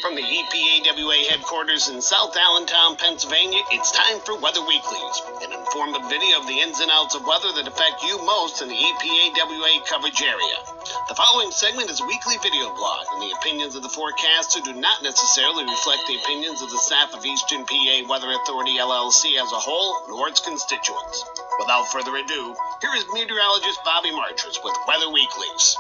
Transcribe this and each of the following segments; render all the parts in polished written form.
From the EPAWA headquarters in South Allentown, Pennsylvania, it's time for Weather Weeklies, an informative video of the ins and outs of weather that affect you most in the EPAWA coverage area. The following segment is a weekly video blog, and the opinions of the forecaster do not necessarily reflect the opinions of the staff of Eastern PA Weather Authority LLC as a whole, nor its constituents. Without further ado, here is meteorologist Bobby Martrich with Weather Weeklies.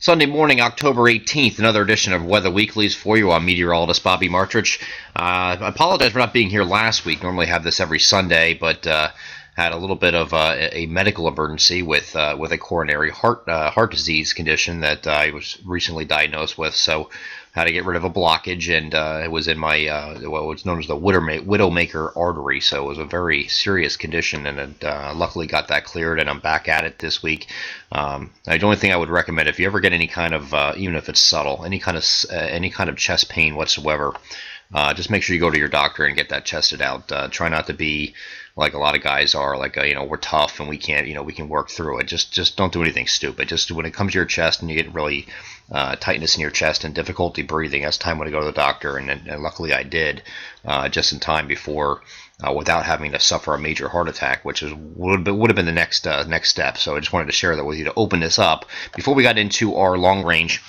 Sunday morning, October 18th, another edition of Weather Weeklies for you. I'm meteorologist Bobby Martrich. I apologize for not being here last week. Normally have this every Sunday, but had a little bit of a medical emergency with a coronary heart disease condition that I was recently diagnosed with. So had to get rid of a blockage, and it was in my what's known as the widowmaker artery. So it was a very serious condition, and luckily got that cleared, and I'm back at it this week. The only thing I would recommend, if you ever get any kind of even if it's subtle, any kind of chest pain whatsoever, just make sure you go to your doctor and get that tested out. Try not to be like a lot of guys are, like, we're tough and we can't, we can work through it. Just don't do anything stupid. Just when it comes to your chest and you get really tightness in your chest and difficulty breathing, that's time when to go to the doctor. And luckily I did, just in time before, without having to suffer a major heart attack, which would have been the next step. So I just wanted to share that with you to open this up before we got into our long range.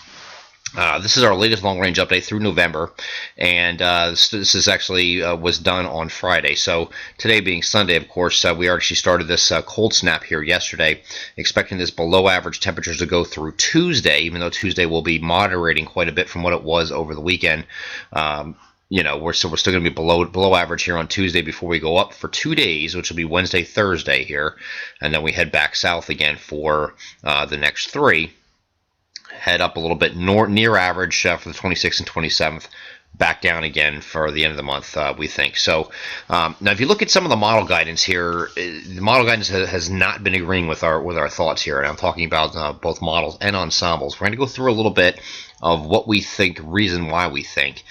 This is our latest long-range update through November, and this is actually was done on Friday. So today being Sunday, of course, we actually started this cold snap here yesterday, expecting this below-average temperatures to go through Tuesday, even though Tuesday will be moderating quite a bit from what it was over the weekend. We're still going to be below average here on Tuesday before we go up for 2 days, which will be Wednesday, Thursday here, and then we head back south again for the next 3. Head up a little bit near average for the 26th and 27th, back down again for the end of the month, we think. So now if you look at some of the model guidance here, the model guidance has not been agreeing with our thoughts here, and I'm talking about both models and ensembles. We're going to go through a little bit of what we think, reason why we think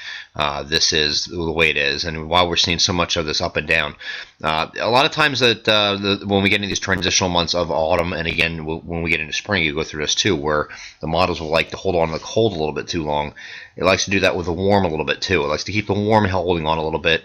this is the way it is, and why we're seeing so much of this up and down. A lot of times that when we get into these transitional months of autumn, and again when we get into spring, you go through this too, where the models will like to hold on to the cold a little bit too long. It likes to do that with the warm a little bit too. It likes to keep the warm holding on a little bit.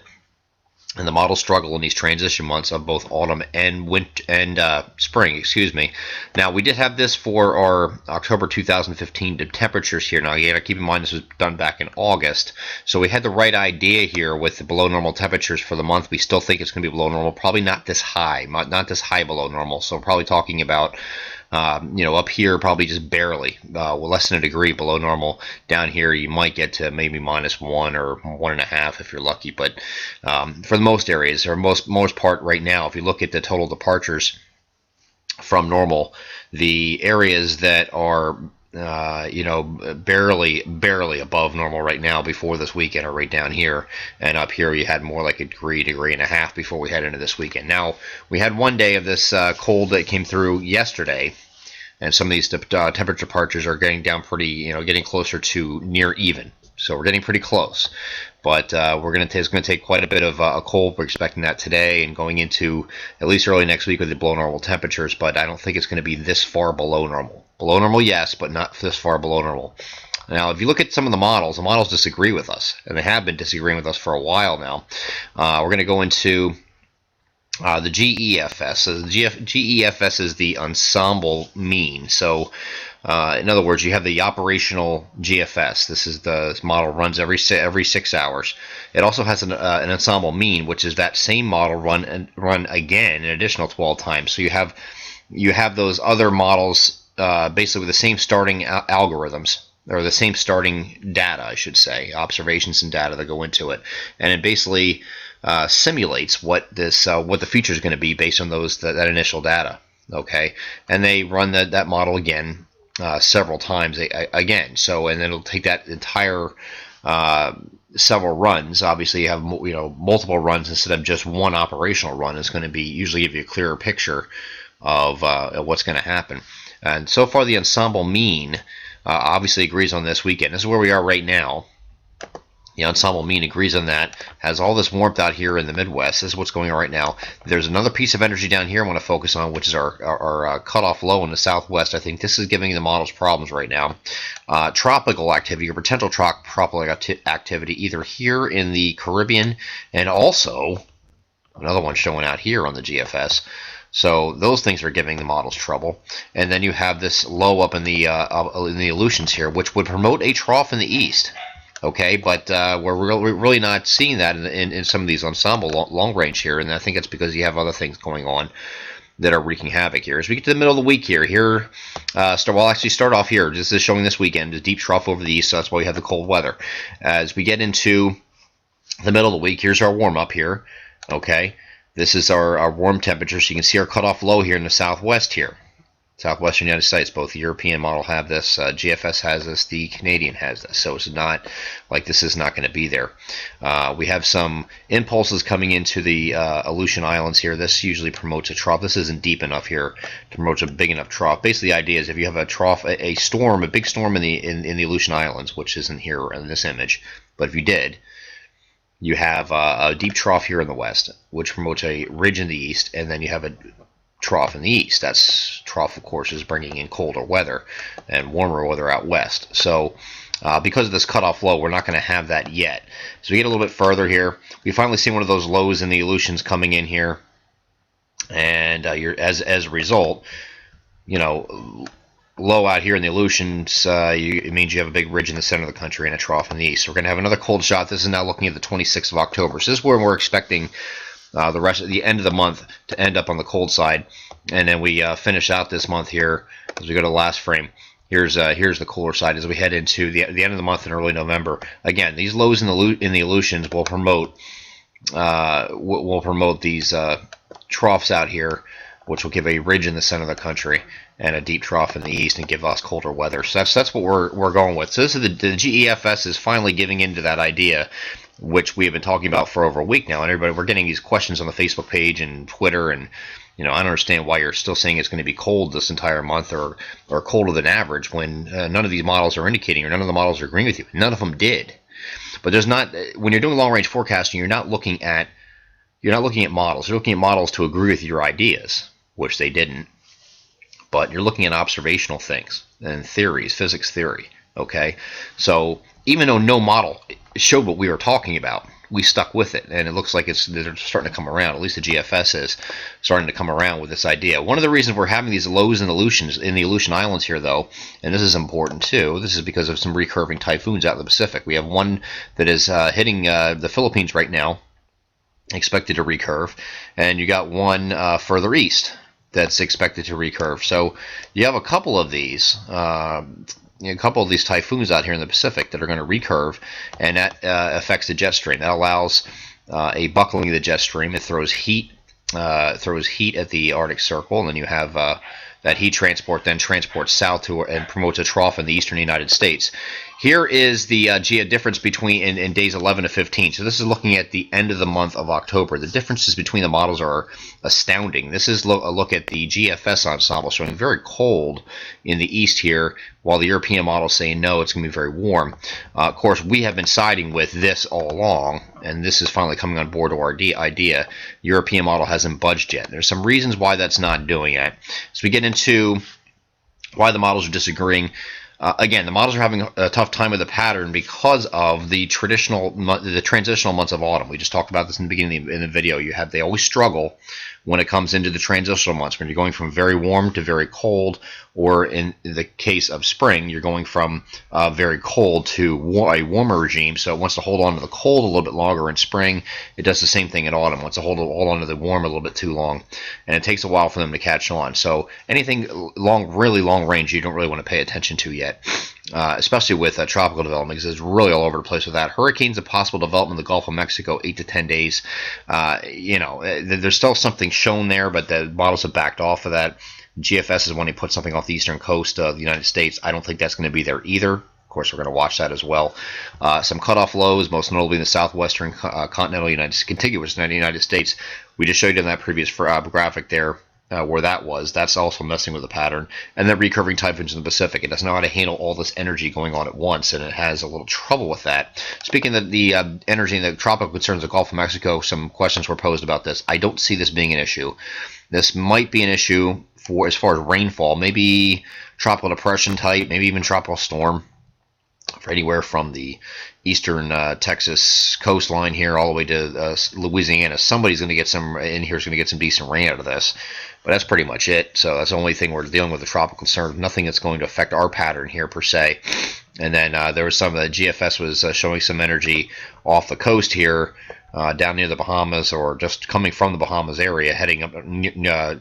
And the models struggle in these transition months of both autumn and winter and spring. Excuse me. Now we did have this for our October 2015 temperatures here. Now you got to keep in mind this was done back in August, so we had the right idea here with the below normal temperatures for the month. We still think it's going to be below normal, probably not this high, not this high below normal. So we're probably talking about up here probably just barely, less than a degree below normal. Down here you might get to maybe -1 or 1.5 if you're lucky. But for the most areas, or most part right now, if you look at the total departures from normal, the areas that are barely above normal right now before this weekend are right down here, and up here you had more like a degree and a half before we head into this weekend. Now we had 1 day of this cold that came through yesterday, and some of these temperature departures are getting down pretty, getting closer to near even. So we're getting pretty close, but it's going to take quite a bit of a cold. We're expecting that today and going into at least early next week with the below normal temperatures, but I don't think it's going to be this far below normal. Below normal, yes, but not this far below normal. Now, if you look at some of the models disagree with us, and they have been disagreeing with us for a while now. We're going to go into the GEFS. So the GEFS is the ensemble mean. So in other words, you have the operational GFS. This model runs every 6 hours. It also has an ensemble mean, which is that same model run again an additional 12 times. So you have those other models basically with the same starting algorithms, or the same starting data, I should say, observations and data that go into it, and it basically simulates what the future is going to be based on that initial data. Okay, and they run that model again several times again. So, and then it'll take that entire several runs. Obviously, you have multiple runs instead of just one operational run. It's going to usually give you a clearer picture of what's going to happen. And so far, the ensemble mean obviously agrees on this weekend. This is where we are right now. The ensemble mean agrees on that. Has all this warmth out here in the Midwest. This is what's going on right now. There's another piece of energy down here I want to focus on, which is our cutoff low in the Southwest. I think this is giving the models problems right now. Tropical activity or potential tropical activity either here in the Caribbean and also another one showing out here on the GFS. So those things are giving the models trouble. And then you have this low up in the Aleutians here, which would promote a trough in the east. Okay, but we're really not seeing that in some of these ensemble long range here, and I think it's because you have other things going on that are wreaking havoc here. As we get to the middle of the week here, we'll actually start off here. This is showing this weekend, a deep trough over the east, so that's why we have the cold weather. As we get into the middle of the week, here's our warm up here. Okay, this is our warm temperature, so you can see our cutoff low here in the Southwest here. Southwestern United States, both the European model have this, GFS has this, the Canadian has this, so it's not like this is not going to be there. We have some impulses coming into the Aleutian Islands here. This usually promotes a trough. This isn't deep enough here to promote a big enough trough. Basically, the idea is if you have a trough, a storm, a big storm in the Aleutian Islands, which isn't here in this image, but if you did, you have a deep trough here in the west, which promotes a ridge in the east, and then you have a trough in the east. That's trough, of course, is bringing in colder weather and warmer weather out west. So because of this cutoff low, we're not going to have that yet. So we get a little bit further here. We finally see one of those lows in the Aleutians coming in here, and as a result, you know, low out here in the Aleutians, it means you have a big ridge in the center of the country and a trough in the east. So we're going to have another cold shot. This is now looking at the 26th of October. So this is where we're expecting the rest of the end of the month to end up on the cold side, and then we finish out this month here as we go to the last frame. Here's the cooler side as we head into the end of the month in early November. Again, these lows in the Aleutians will promote these troughs out here, which will give a ridge in the center of the country and a deep trough in the east and give us colder weather. So that's what we're going with. So this is the GEFS is finally giving into that idea, which we have been talking about for over a week now. And everybody, we're getting these questions on the Facebook page and Twitter, and you know, I don't understand why you're still saying it's going to be cold this entire month or colder than average when none of these models are indicating, or none of the models are agreeing with you. None of them did. But there's not, when you're doing long range forecasting, you're not looking at models. You're looking at models to agree with your ideas, which they didn't. But you're looking at observational things and theories, physics theory. Okay, so even though no model showed what we were talking about, we stuck with it, and it looks like they're starting to come around. At least the GFS is starting to come around with this idea. One of the reasons we're having these lows in the Aleutian Islands here, though, and this is important too, this is because of some recurving typhoons out in the Pacific. We have one that is hitting the Philippines right now, expected to recurve, and you got one further east that's expected to recurve. So you have a couple of these. A couple of these typhoons out here in the Pacific that are going to recurve, and that affects the jet stream. That allows a buckling of the jet stream. It throws heat at the Arctic Circle, and then you have that heat transport then transports south and promotes a trough in the eastern United States. Here is the difference between in days 11 to 15. So this is looking at the end of the month of October. The differences between the models are astounding. This is a look at the GFS ensemble showing very cold in the east here, while the European model is saying no, it's going to be very warm. Of course, we have been siding with this all along, and this is finally coming on board to our idea. European model hasn't budged yet. There's some reasons why that's not doing it. So we get into why the models are disagreeing. Again, the models are having a tough time with the pattern because of the transitional months of autumn. We just talked about this in the beginning of the video. They always struggle when it comes into the transitional months, when you're going from very warm to very cold, or in the case of spring, you're going from very cold to a warmer regime. So it wants to hold on to the cold a little bit longer in spring. It does the same thing in autumn. It wants to hold on to the warm a little bit too long, and it takes a while for them to catch on. So anything really long range, you don't really want to pay attention to yet. Especially with tropical development, because it's really all over the place with that. Hurricanes and possible development in the Gulf of Mexico, 8 to 10 days. There's still something shown there, but the models have backed off of that. GFS is when he put something off the eastern coast of the United States. I don't think that's going to be there either. Of course, we're going to watch that as well. Some cutoff lows, most notably in the southwestern contiguous United States. We just showed you in that previous graphic there. where that was. That's also messing with the pattern. And then recurving typhoons in the Pacific. It doesn't know how to handle all this energy going on at once, and it has a little trouble with that. Speaking of the energy and the tropical concerns of the Gulf of Mexico, some questions were posed about this. I don't see this being an issue. This might be an issue for as far as rainfall, maybe tropical depression type, maybe even tropical storm for anywhere from the eastern Texas coastline here all the way to Louisiana. Somebody's going to get some in here is going to get some decent rain out of this, but that's pretty much it. So that's the only thing we're dealing with, the tropical concern. Nothing that's going to affect our pattern here per se. And then there was some of the GFS was showing some energy off the coast here, down near the Bahamas, or just coming from the Bahamas area, heading up,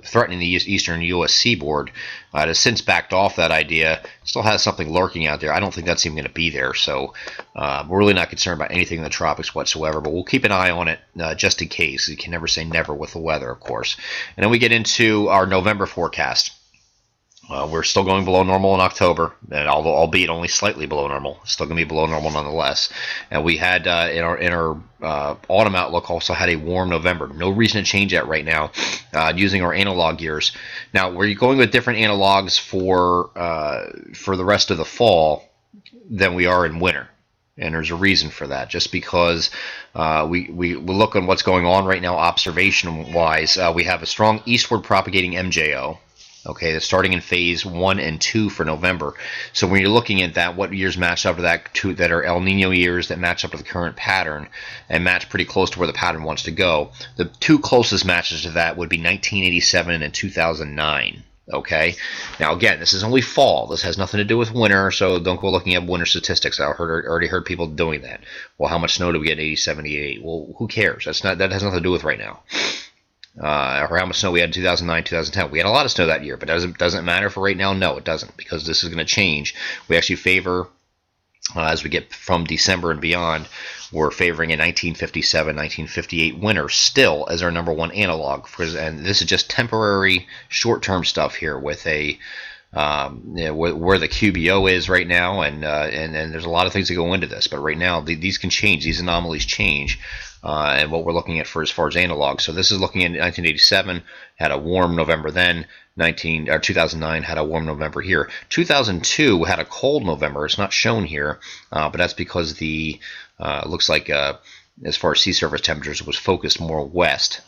threatening the eastern U.S. seaboard. It has since backed off that idea. Still has something lurking out there. I don't think that's even going to be there. So we're really not concerned about anything in the tropics whatsoever. But we'll keep an eye on it just in case. You can never say never with the weather, of course. And then we get into our November forecast. We're still going below normal in October, and although albeit only slightly below normal, still going to be below normal nonetheless. And we had in our autumn outlook also had a warm November. No reason to change that right now using our analog years. Now we're going with different analogs for the rest of the fall than we are in winter. And there's a reason for that, just because we look on what's going on right now observation-wise. We have a strong eastward propagating MJO. Okay, that's starting in phase 1 and 2 for November. So when you're looking at that, what years match up to that, that are El Nino years that match up to the current pattern and match pretty close to where the pattern wants to go. The two closest matches to that would be 1987 and 2009. Okay, now again, this is only fall. This has nothing to do with winter, so don't go looking at winter statistics. I already heard people doing that. Well, how much snow do we get in 87, 88? Well, who cares? That has nothing to do with right now. Or how much snow we had in 2009, 2010. We had a lot of snow that year, but doesn't matter for right now? No, it doesn't, because this is going to change. We actually favor, as we get from December and beyond, we're favoring a 1957, 1958 winter still as our #1 analog. And this is just temporary, short-term stuff here with a where the QBO is right now, and there's a lot of things that go into this. But right now, these can change. These anomalies change. And what we're looking at for as far as analog. So this is looking at 1987, had a warm November then. 2009 had a warm November here. 2002 had a cold November. It's not shown here, but that's because the looks like as far as sea surface temperatures, it was focused more west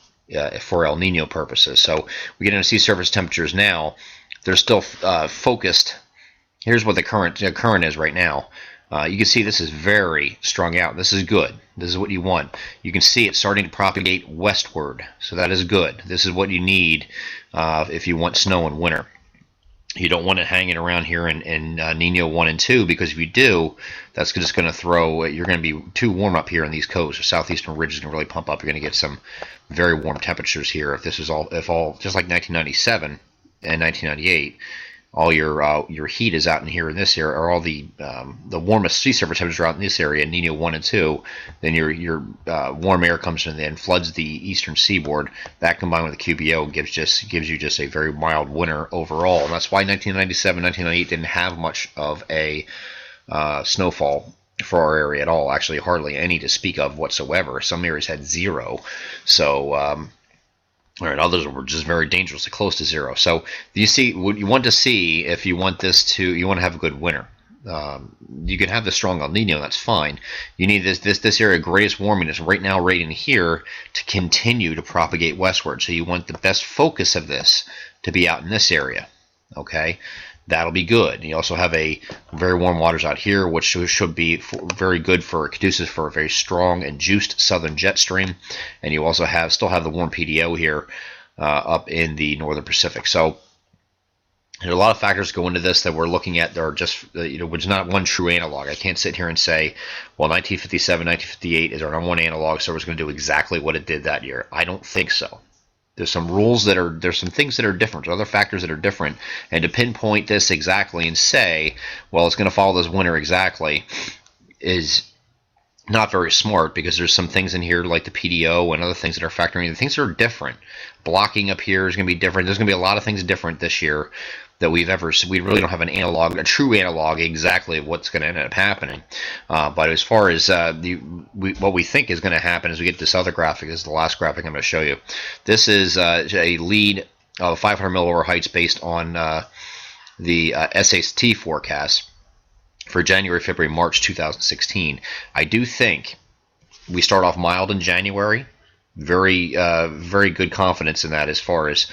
for El Nino purposes. So we get into sea surface temperatures now. They're still focused. Here's what the current is right now. You can see this is very strung out. This is good. This is what you want. You can see it starting to propagate westward, so that is good. This is what you need if you want snow in winter. You don't want it hanging around here in Nino 1 and 2, because if you do, that's just going to throw. You're going to be too warm up here on these coasts. The southeastern ridge is going to really pump up. You're going to get some very warm temperatures here. If this is all just like 1997 and 1998. All your heat is out in here in this area, or all the warmest sea surface temperatures are out in this area, Nino 1 and 2. Then your warm air comes in and floods the eastern seaboard. That combined with the QBO gives you just a very mild winter overall, and that's why 1997, 1998 didn't have much of a snowfall for our area at all. Actually, hardly any to speak of whatsoever. Some areas had zero. So. All right, others were just very dangerously close to zero. So you see, what you want to see if you want you want to have a good winter. You can have the strong El Nino, that's fine. You need this area of greatest warming is right now right in here to continue to propagate westward. So you want the best focus of this to be out in this area. Okay, that'll be good. You also have a very warm waters out here, which should be very good conducive for a very strong and juiced southern jet stream. And you also still have the warm PDO here up in the northern Pacific. So there are a lot of factors go into this that we're looking at. There are just which is not one true analog. I can't sit here and say, well, 1957, 1958 is our #1 analog, so it's going to do exactly what it did that year. I don't think so. There's some rules there's some things that are different, there's other factors that are different, and to pinpoint this exactly and say, well, it's going to follow this winter exactly, is not very smart, because there's some things in here like the PDO and other things that are factoring in. The things that are different. Blocking up here is going to be different. There's going to be a lot of things different this year that we really don't have a true analog exactly of what's going to end up happening. But as far as what we think is going to happen as we get this other graphic, this is the last graphic I'm going to show you. This is a lead 500 millibar heights based on the SAT forecast for January, February, March 2016. I do think we start off mild in January. Very good confidence in that as far as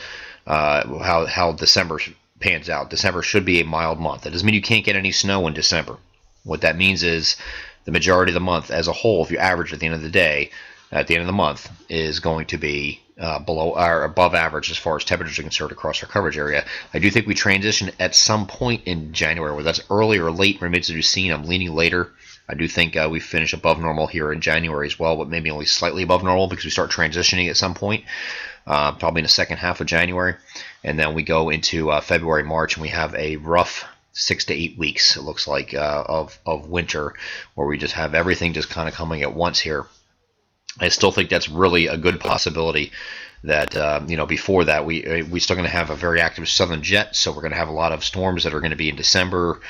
how December pans out. December should be a mild month. That doesn't mean you can't get any snow in December. What that means is the majority of the month as a whole, if you average at the end of the day, at the end of the month, is going to be below or above average as far as temperatures are concerned across our coverage area. I do think we transition at some point in January, whether that's early or late, remains to be seen. I'm leaning later. I do think we finish above normal here in January as well, but maybe only slightly above normal because we start transitioning at some point, probably in the second half of January. And then we go into February, March, and we have a rough 6 to 8 weeks, it looks like, of winter, where we just have everything just kind of coming at once here. I still think that's really a good possibility that, before that, we're still going to have a very active southern jet, so we're going to have a lot of storms that are going to be in December,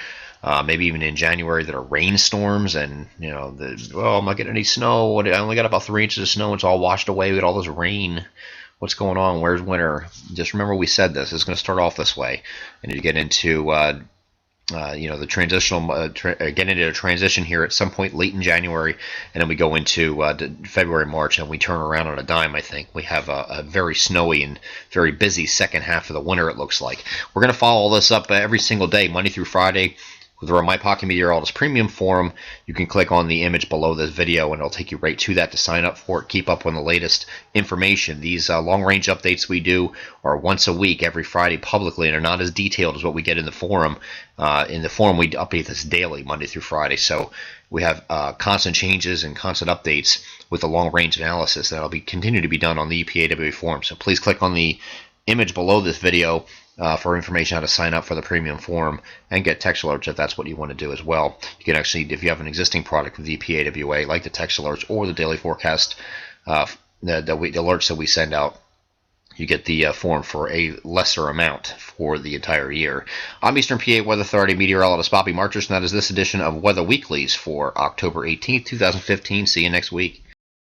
maybe even in January, that are rainstorms, and, I'm not getting any snow. I only got about 3 inches of snow. It's all washed away with all this rain. What's going on? Where's winter? Just remember we said this. It's going to start off this way. And you get into the transitional, get into a transition here at some point late in January, and then we go into February, March, and we turn around on a dime. I think we have a very snowy and very busy second half of the winter, it looks like. We're going to follow all this up every single day, Monday through Friday, with our My Pocket Meteorologist Premium Forum. You can click on the image below this video, and it'll take you right to that to sign up for it. Keep up on the latest information. These long-range updates we do are once a week, every Friday, publicly, and are not as detailed as what we get in the forum. In the forum, we update this daily, Monday through Friday. So we have constant changes and constant updates with the long-range analysis that'll continue to be done on the EPAWA forum. So please click on the image below this video for information how to sign up for the premium forum and get text alerts if that's what you want to do as well. You can actually, if you have an existing product with EPAWA, like the text alerts or the daily forecast, the alerts that we send out, you get the form for a lesser amount for the entire year. I'm Eastern PA Weather Authority meteorologist Bobby Martrich, and that is this edition of Weather Weeklies for October 18th, 2015. See you next week.